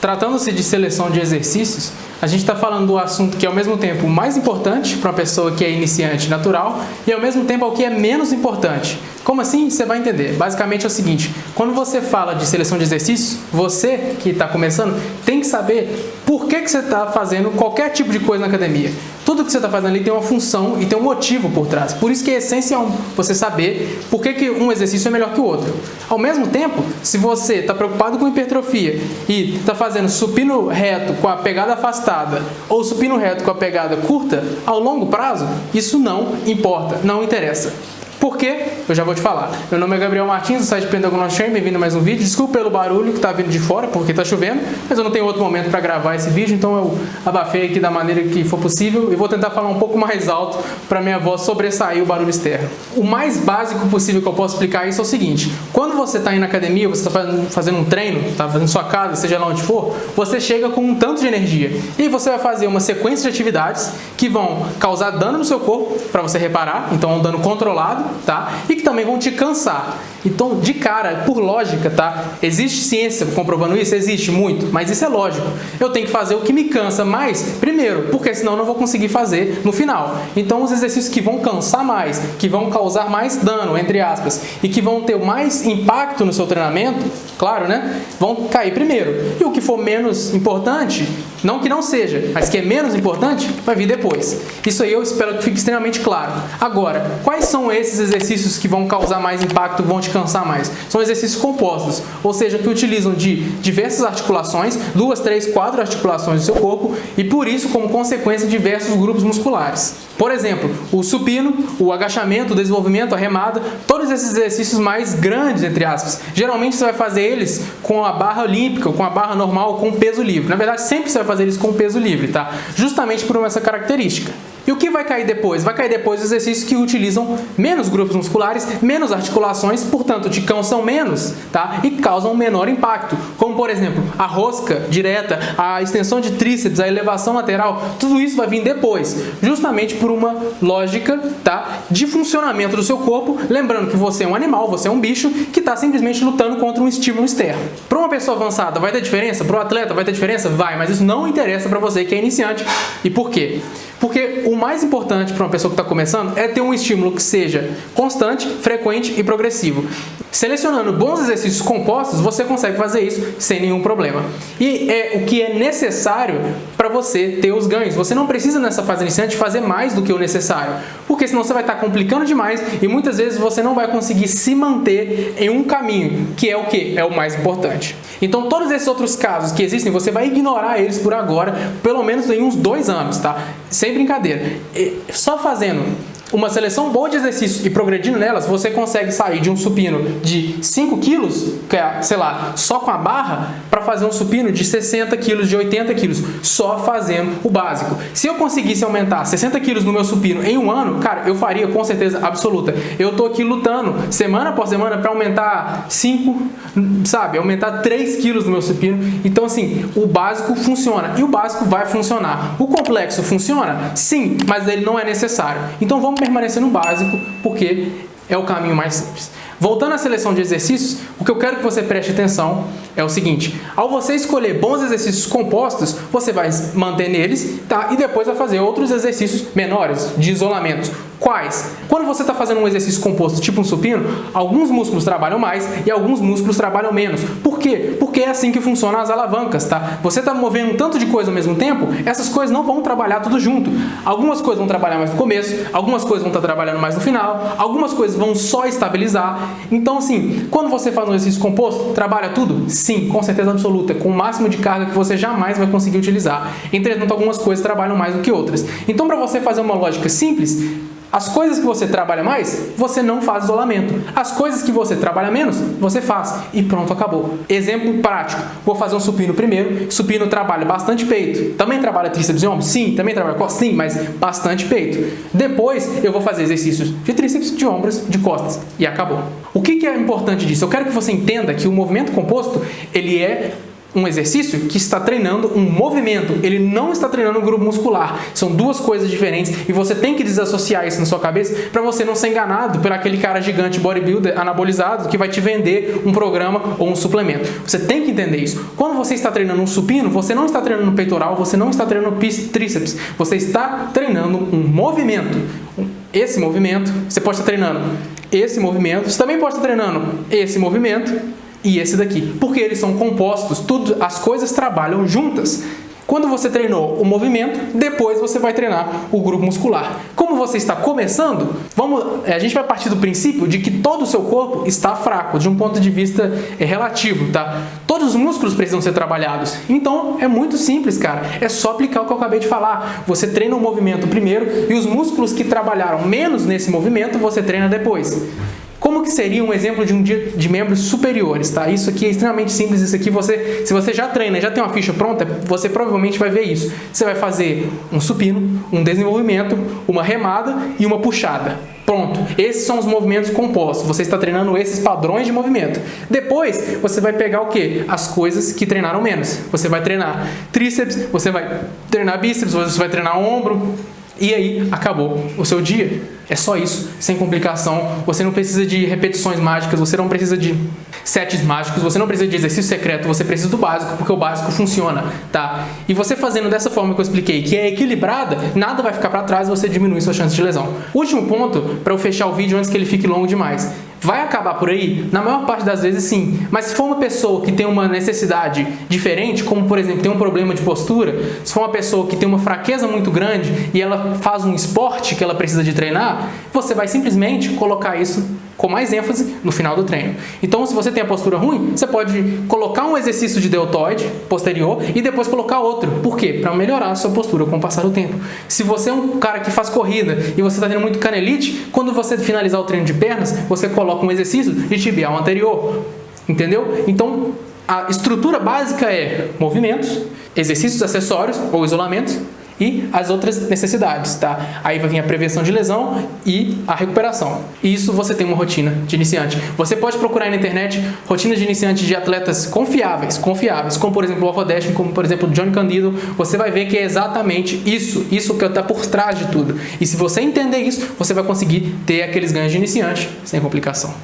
Tratando-se de seleção de exercícios, a gente está falando do assunto que é ao mesmo tempo mais importante para uma pessoa que é iniciante natural e ao mesmo tempo é o que é menos importante. Como assim? Você vai entender. Basicamente é o seguinte, quando você fala de seleção de exercícios, você que está começando tem que saber por que você está fazendo qualquer tipo de coisa na academia. Tudo que você está fazendo ali tem uma função e tem um motivo por trás. Por isso que é essencial você saber por que um exercício é melhor que o outro. Ao mesmo tempo, se você está preocupado com hipertrofia e está fazendo supino reto com a pegada afastada ou supino reto com a pegada curta, ao longo prazo, isso não importa, não interessa. Por quê? Eu já vou te falar. Meu nome é Gabriel Martins, do site Pentagonal Training, bem-vindo a mais um vídeo. Desculpa pelo barulho que está vindo de fora, porque está chovendo, mas eu não tenho outro momento para gravar esse vídeo, então eu abafei aqui da maneira que for possível e vou tentar falar um pouco mais alto para minha voz sobressair o barulho externo. O mais básico possível que eu posso explicar isso é o seguinte: quando você está indo na academia, você está fazendo um treino, está fazendo sua casa, seja lá onde for, você chega com um tanto de energia e você vai fazer uma sequência de atividades que vão causar dano no seu corpo para você reparar, então é um dano controlado, tá? E que também vão te cansar. Então, de cara, por lógica, tá? Existe ciência comprovando isso? Existe muito, mas isso é lógico. Eu tenho que fazer o que me cansa mais primeiro, porque senão eu não vou conseguir fazer no final. Então, os exercícios que vão cansar mais, que vão causar mais dano, entre aspas, e que vão ter mais impacto no seu treinamento, claro, né? Vão cair primeiro. E o que for menos importante, não que não seja, mas que é menos importante, vai vir depois. Isso aí eu espero que fique extremamente claro. Agora, quais são esses exercícios que vão causar mais impacto, vão te cansar mais? São exercícios compostos, ou seja, que utilizam de diversas articulações, 2, 3, 4 articulações do seu corpo e por isso, como consequência, diversos grupos musculares. Por exemplo, o supino, o agachamento, o desenvolvimento, a remada, todos esses exercícios mais grandes, entre aspas. Geralmente você vai fazer eles com a barra olímpica, com a barra normal, com peso livre. Na verdade, sempre você vai fazer eles com peso livre, tá? Justamente por essa característica. E o que vai cair depois? Vai cair depois exercícios que utilizam menos grupos musculares, menos articulações, portanto te cansam menos, tá? E causam menor impacto. Como, por exemplo, a rosca direta, a extensão de tríceps, a elevação lateral, tudo isso vai vir depois, justamente por uma lógica, tá? De funcionamento do seu corpo. Lembrando que você é um animal, você é um bicho que está simplesmente lutando contra um estímulo externo. Para uma pessoa avançada vai ter diferença? Para o atleta vai ter diferença? Vai, mas isso não interessa para você que é iniciante. E por quê? Porque o mais importante para uma pessoa que está começando é ter um estímulo que seja constante, frequente e progressivo. Selecionando bons exercícios compostos, você consegue fazer isso sem nenhum problema. E é o que é necessário para você ter os ganhos. Você não precisa nessa fase iniciante fazer mais do que o necessário, porque senão você vai estar complicando demais e muitas vezes você não vai conseguir se manter em um caminho, que é o que? É o mais importante. Então todos esses outros casos que existem, você vai ignorar eles por agora, pelo menos em uns 2 anos, tá? Sem brincadeira. Só fazendo uma seleção boa de exercícios e progredindo nelas, você consegue sair de um supino de 5 quilos, que é, sei lá, só com a barra, para fazer um supino de 60 quilos, de 80 quilos, só fazendo o básico. Se eu conseguisse aumentar 60 quilos no meu supino em um ano, cara, eu faria com certeza absoluta. Eu tô aqui lutando semana após semana para aumentar 5, sabe, aumentar 3 quilos no meu supino. Então, assim, o básico funciona e o básico vai funcionar. O complexo funciona? Sim, mas ele não é necessário. Então, vamos permanecer no básico, porque é o caminho mais simples. Voltando à seleção de exercícios, o que eu quero que você preste atenção é o seguinte: ao você escolher bons exercícios compostos, você vai manter neles, tá? E depois vai fazer outros exercícios menores, de isolamento. Quais? Quando você está fazendo um exercício composto, tipo um supino, alguns músculos trabalham mais e alguns músculos trabalham menos. Por quê? Porque é assim que funcionam as alavancas, tá? Você está movendo um tanto de coisa ao mesmo tempo, essas coisas não vão trabalhar tudo junto. Algumas coisas vão trabalhar mais no começo, algumas coisas vão estar trabalhando mais no final, algumas coisas vão só estabilizar. Então, assim, quando você faz um exercício composto, trabalha tudo? Sim, com certeza absoluta, com o máximo de carga que você jamais vai conseguir utilizar. Entretanto, algumas coisas trabalham mais do que outras. Então, para você fazer uma lógica simples, as coisas que você trabalha mais, você não faz isolamento. As coisas que você trabalha menos, você faz. E pronto, acabou. Exemplo prático. Vou fazer um supino primeiro. Supino trabalha bastante peito. Também trabalha tríceps e ombros? Sim. Também trabalha costas? Sim, mas bastante peito. Depois, eu vou fazer exercícios de tríceps, de ombros, de costas. E acabou. O que é importante disso? Eu quero que você entenda que o movimento composto, ele é um exercício que está treinando um movimento, ele não está treinando um grupo muscular. São duas coisas diferentes e você tem que desassociar isso na sua cabeça para você não ser enganado por aquele cara gigante bodybuilder anabolizado que vai te vender um programa ou um suplemento. Você tem que entender isso. Quando você está treinando um supino, você não está treinando peitoral, você não está treinando tríceps, você está treinando um movimento. Esse movimento, você pode estar treinando esse movimento, você também pode estar treinando esse movimento e esse daqui, porque eles são compostos, as coisas trabalham juntas. Quando você treinou o movimento, depois você vai treinar o grupo muscular. Como você está começando, a gente vai partir do princípio de que todo o seu corpo está fraco, de um ponto de vista relativo, tá? Todos os músculos precisam ser trabalhados. Então, é muito simples, cara. É só aplicar o que eu acabei de falar. Você treina o movimento primeiro e os músculos que trabalharam menos nesse movimento, você treina depois. Como que seria um exemplo de um dia de membros superiores, tá? Isso aqui é extremamente simples, isso aqui se você já treina, já tem uma ficha pronta, você provavelmente vai ver isso. Você vai fazer um supino, um desenvolvimento, uma remada e uma puxada. Pronto, esses são os movimentos compostos, você está treinando esses padrões de movimento. Depois, você vai pegar o quê? As coisas que treinaram menos. Você vai treinar tríceps, você vai treinar bíceps, você vai treinar ombro. E aí, acabou o seu dia. É só isso, sem complicação. Você não precisa de repetições mágicas, você não precisa de sets mágicos, você não precisa de exercício secreto, você precisa do básico, porque o básico funciona, tá? E você fazendo dessa forma que eu expliquei, que é equilibrada, nada vai ficar para trás e você diminui sua chance de lesão. Último ponto, para eu fechar o vídeo antes que ele fique longo demais. Vai acabar por aí? Na maior parte das vezes, sim. Mas se for uma pessoa que tem uma necessidade diferente, como, por exemplo, tem um problema de postura, se for uma pessoa que tem uma fraqueza muito grande e ela faz um esporte que ela precisa de treinar, você vai simplesmente colocar isso com mais ênfase no final do treino. Então, se você tem a postura ruim, você pode colocar um exercício de deltoide posterior e depois colocar outro. Por quê? Para melhorar a sua postura com o passar do tempo. Se você é um cara que faz corrida e você está tendo muito canelite, quando você finalizar o treino de pernas, você coloca um exercício de tibial anterior. Entendeu? Então, a estrutura básica é movimentos, exercícios acessórios ou isolamentos, e as outras necessidades, tá? Aí vai vir a prevenção de lesão e a recuperação. Isso você tem uma rotina de iniciante. Você pode procurar aí na internet rotinas de iniciante de atletas confiáveis, como por exemplo o Alpha como por exemplo o Johnny Candido. Você vai ver que é exatamente isso que está por trás de tudo. E se você entender isso, você vai conseguir ter aqueles ganhos de iniciante sem complicação.